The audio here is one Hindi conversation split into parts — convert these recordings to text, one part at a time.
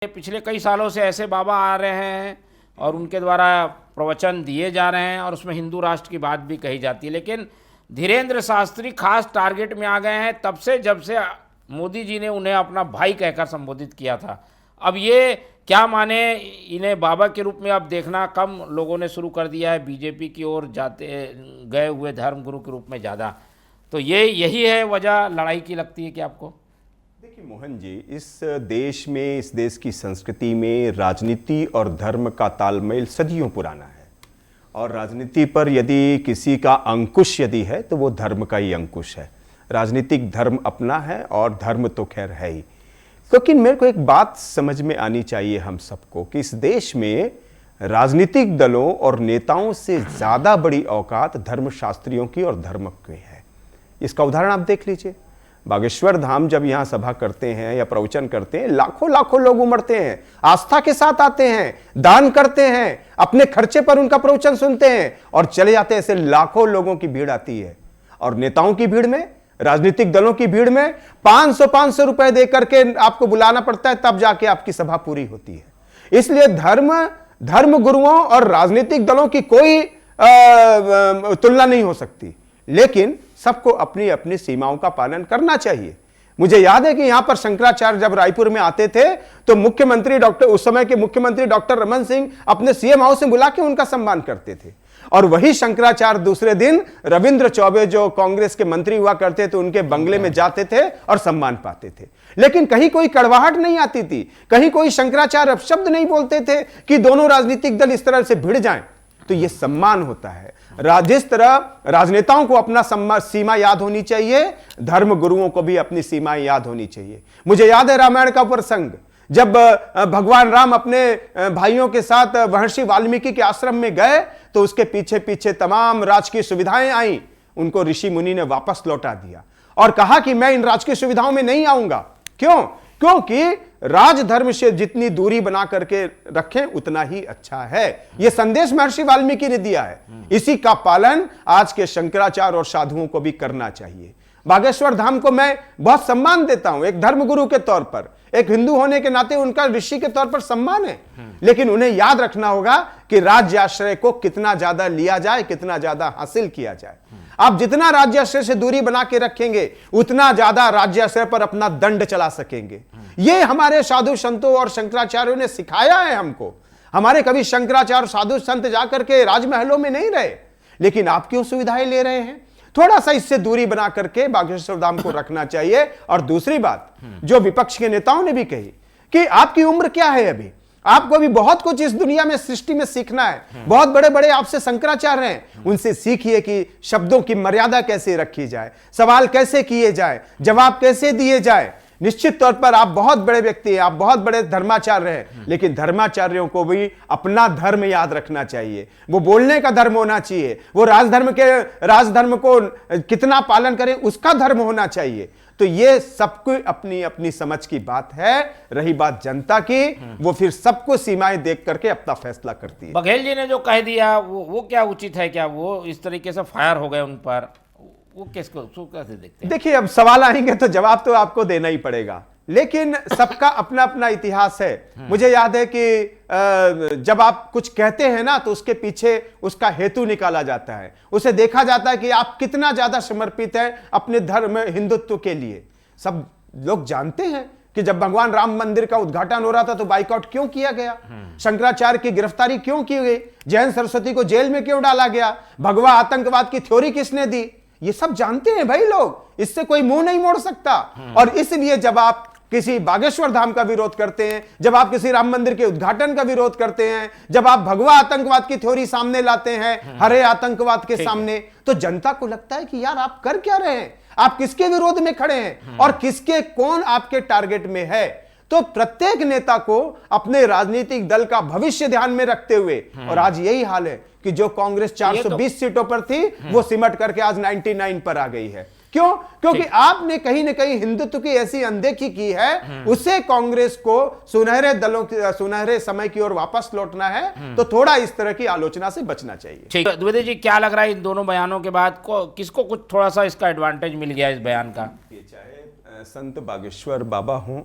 पिछले कई सालों से ऐसे बाबा आ रहे हैं और उनके द्वारा प्रवचन दिए जा रहे हैं और उसमें हिंदू राष्ट्र की बात भी कही जाती है, लेकिन धीरेन्द्र शास्त्री खास टारगेट में आ गए हैं तब से जब से मोदी जी ने उन्हें अपना भाई कहकर संबोधित किया था। अब ये क्या माने, इन्हें बाबा के रूप में अब देखना कम लोगों ने शुरू कर दिया है, बीजेपी की ओर जाते गए हुए धर्मगुरु के रूप में ज़्यादा। तो यही है वजह लड़ाई की लगती है कि आपको? देखिए मोहन जी, इस देश में, इस देश की संस्कृति में राजनीति और धर्म का तालमेल सदियों पुराना है और राजनीति पर यदि किसी का अंकुश यदि है तो वो धर्म का ही अंकुश है। राजनीतिक धर्म अपना है और धर्म तो खैर है ही। लेकिन मेरे को एक बात समझ में आनी चाहिए हम सबको कि इस देश में राजनीतिक दलों और नेताओं से ज़्यादा बड़ी औकात धर्मशास्त्रियों की और धर्म की है। इसका उदाहरण आप देख लीजिए। बागेश्वर धाम जब यहाँ सभा करते हैं या प्रवचन करते हैं, लाखों लाखों लोग उमड़ते हैं, आस्था के साथ आते हैं, दान करते हैं, अपने खर्चे पर उनका प्रवचन सुनते हैं और चले जाते हैं। ऐसे लाखों लोगों की भीड़ आती है। और नेताओं की भीड़ में, राजनीतिक दलों की भीड़ में 500 रुपए दे करके आपको बुलाना पड़ता है, तब जाके आपकी सभा पूरी होती है। इसलिए धर्म गुरुओं और राजनीतिक दलों की कोई तुलना नहीं हो सकती, लेकिन सबको अपनी अपनी सीमाओं का पालन करना चाहिए। मुझे याद है कि यहां पर शंकराचार्य जब रायपुर में आते थे तो उस समय के मुख्यमंत्री डॉक्टर रमन सिंह अपने सीएम हाउस में बुला के उनका सम्मान करते थे। और वही शंकराचार्य दूसरे दिन रविंद्र चौबे जो कांग्रेस के मंत्री हुआ करते थे उनके बंगले में जाते थे और सम्मान पाते थे। लेकिन कहीं कोई कड़वाहट नहीं आती थी, कहीं कोई शंकराचार्य अपशब्द नहीं बोलते थे कि दोनों राजनीतिक दल इस तरह से भिड़ जाएं। तो यह सम्मान होता है। जिस तरह राजनेताओं को अपना सीमा याद होनी चाहिए, धर्म गुरुओं को भी अपनी सीमाएं याद होनी चाहिए। मुझे याद है रामायण का प्रसंग, जब भगवान राम अपने भाइयों के साथ महर्षि वाल्मीकि के आश्रम में गए तो उसके पीछे पीछे तमाम राजकीय सुविधाएं आई। उनको ऋषि मुनि ने वापस लौटा दिया और कहा कि मैं इन राजकीय सुविधाओं में नहीं आऊंगा। क्यों? क्योंकि राजधर्म से जितनी दूरी बना करके रखें उतना ही अच्छा है। यह संदेश महर्षि वाल्मीकि ने दिया है। इसी का पालन आज के शंकराचार्य और साधुओं को भी करना चाहिए। बागेश्वर धाम को मैं बहुत सम्मान देता हूं, एक धर्मगुरु के तौर पर, एक हिंदू होने के नाते उनका ऋषि के तौर पर सम्मान है। लेकिन उन्हें याद रखना होगा कि राज्य आश्रय को कितना ज्यादा लिया जाए, कितना ज्यादा हासिल किया जाए। आप जितना राज्य आश्रय से दूरी बना के रखेंगे उतना ज्यादा राज्य आश्रय पर अपना दंड चला सकेंगे। ये हमारे साधु संतों और शंकराचार्यों ने सिखाया है हमको। हमारे कभी शंकराचार्य साधु संत जाकर के राजमहलों में नहीं रहे, लेकिन आप क्यों सुविधाएं ले रहे हैं? थोड़ा सा इससे दूरी बना करके बागेश्वर धाम को रखना चाहिए। और दूसरी बात जो विपक्ष के नेताओं ने भी कही कि आपकी उम्र क्या है, अभी आपको भी बहुत कुछ इस दुनिया में, सृष्टि में सीखना है। बहुत बड़े बड़े आपसे शंकराचार्य हैं, उनसे सीखिए कि शब्दों की मर्यादा कैसे रखी जाए, सवाल कैसे किए जाए, जवाब कैसे दिए जाए। निश्चित तौर पर आप बहुत बड़े व्यक्ति हैं, आप बहुत बड़े धर्माचार्य हैं, लेकिन धर्माचार्यों को भी अपना धर्म याद रखना चाहिए। वो बोलने का धर्म होना चाहिए, वो राजधर्म को कितना पालन करें उसका धर्म होना चाहिए। तो ये सबको अपनी अपनी समझ की बात है। रही बात जनता की, वो फिर सबको सीमाएं देख करके अपना फैसला करती है। बघेल जी ने जो कह दिया वो क्या उचित है? क्या वो इस तरीके से फायर हो गए उन पर? वो कैसे देखते हैं? देखिए, अब सवाल आएंगे तो जवाब तो आपको देना ही पड़ेगा, लेकिन सबका अपना अपना इतिहास है। मुझे याद है कि जब आप कुछ कहते हैं ना तो उसके पीछे उसका हेतु निकाला जाता है, उसे देखा जाता है कि आप कितना ज्यादा समर्पित हैं अपने धर्म हिंदुत्व के लिए। सब लोग जानते हैं कि जब भगवान राम मंदिर का उद्घाटन हो रहा था तो बाइकआउट क्यों किया गया, शंकराचार्य की गिरफ्तारी क्यों की गई, जैन सरस्वती को जेल में क्यों डाला गया, भगवा आतंकवाद की थ्योरी किसने दी, ये सब जानते हैं भाई लोग। इससे कोई मुंह नहीं मोड़ सकता। और इसलिए जब आप किसी बागेश्वर धाम का विरोध करते हैं, जब आप किसी राम मंदिर के उद्घाटन का विरोध करते हैं, जब आप भगवा आतंकवाद की थ्योरी सामने लाते हैं हरे आतंकवाद के सामने, तो जनता को लगता है कि यार आप कर क्या रहे हैं, आप किसके विरोध में खड़े हैं और कौन आपके टारगेट में है। तो प्रत्येक नेता को अपने राजनीतिक दल का भविष्य ध्यान में रखते हुए, और आज यही हाल है कि जो कांग्रेस 420 सीटों पर थी वो सिमट करके आज 99 पर आ गई है। क्यों? क्योंकि आपने कहीं ना कहीं हिंदुत्व की ऐसी अनदेखी की है। उसे कांग्रेस को सुनहरे समय की ओर वापस लौटना है, तो थोड़ा इस तरह की आलोचना से बचना चाहिए। ठीक है द्विवेदी जी, क्या लग रहा है इन दोनों बयानों के बाद किसको कुछ थोड़ा सा इसका एडवांटेज मिल गया इस बयान का? चाहे संत बागेश्वर बाबा हों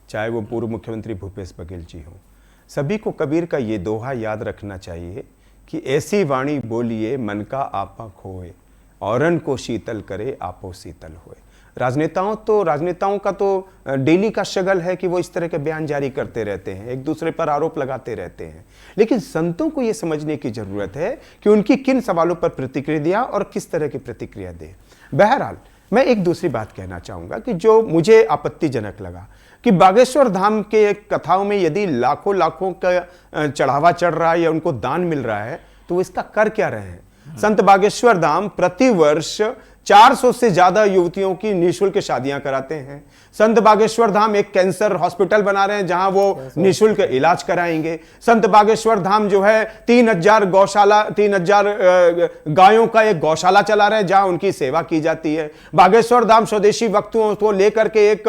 चाहे वो पूर्व मुख्यमंत्री भूपेश बघेल जी हों, सभी को कबीर का ये दोहा याद रखना चाहिए कि ऐसी वाणी बोलिए मन का आपा खोए, औरन को शीतल करे आपो शीतल होए। राजनेताओं का तो डेली का शगल है कि वो इस तरह के बयान जारी करते रहते हैं, एक दूसरे पर आरोप लगाते रहते हैं, लेकिन संतों को ये समझने की जरूरत है कि उनकी किन सवालों पर प्रतिक्रिया और किस तरह की प्रतिक्रिया दें। बहरहाल मैं एक दूसरी बात कहना चाहूंगा कि जो मुझे आपत्तिजनक लगा कि बागेश्वर धाम के कथाओं में यदि लाखों लाखों का चढ़ावा चढ़ रहा है या उनको दान मिल रहा है, तो वो इसका कर क्या रहे हैं। संत बागेश्वर धाम प्रतिवर्ष 400 से ज्यादा युवतियों की निःशुल्क शादियां कराते हैं। संत बागेश्वर धाम एक कैंसर हॉस्पिटल बना रहे हैं जहां वो निःशुल्क इलाज कराएंगे। संत बागेश्वर धाम जो है 3000 गायों का एक गौशाला चला रहे हैं जहां उनकी सेवा की जाती है। बागेश्वर धाम स्वदेशी वस्तुओं को लेकर के एक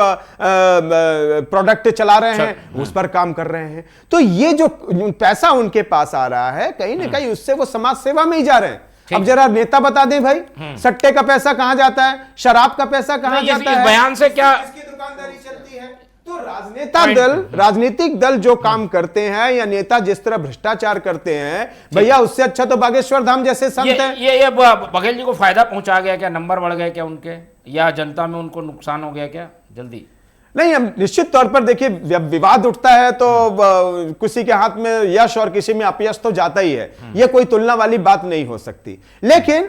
प्रोडक्ट चला रहे हैं, उस पर काम कर रहे हैं। तो ये जो पैसा उनके पास आ रहा है कहीं ना कहीं उससे वो समाज सेवा में ही जा रहे हैं। अब जरा नेता बता दें भाई, सट्टे का पैसा कहां जाता है, शराब का पैसा कहां जाता है, इस बयान से क्या इसकी दुकानदारी चलती है। तो राजनीतिक दल जो काम करते हैं या नेता जिस तरह भ्रष्टाचार करते हैं, भैया उससे अच्छा तो बागेश्वर धाम जैसे संत हैं। ये बघेल जी को फायदा पहुंचा गया क्या, नंबर बढ़ गए क्या उनके, या जनता में उनको नुकसान हो गया क्या जल्दी? नहीं, हम निश्चित तौर पर देखिए जब विवाद उठता है तो किसी के हाथ में यश और किसी में अपयश तो जाता ही है, यह कोई तुलना वाली बात नहीं हो सकती। लेकिन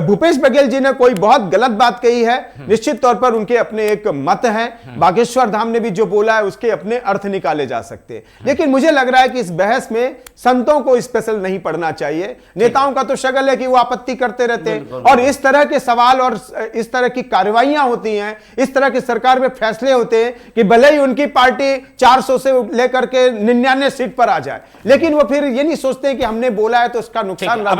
भूपेश बघेल जी ने कोई बहुत गलत बात कही है, निश्चित तौर पर उनके अपने एक मत हैं। बागेश्वर धाम ने भी जो बोला है उसके अपने अर्थ निकाले जा सकते हैं, लेकिन मुझे लग रहा है कि इस बहस में संतों को स्पेशल नहीं पढ़ना चाहिए। नेताओं का तो शगल है कि वो आपत्ति करते रहते हैं और इस तरह के सवाल और इस तरह की कार्रवाइयां होती हैं, इस तरह की सरकार में फैसले होते हैं कि भले ही उनकी पार्टी 400 से लेकर के 99 सीट पर आ जाए, लेकिन वो फिर ये नहीं सोचते कि हमने बोला है तो उसका नुकसान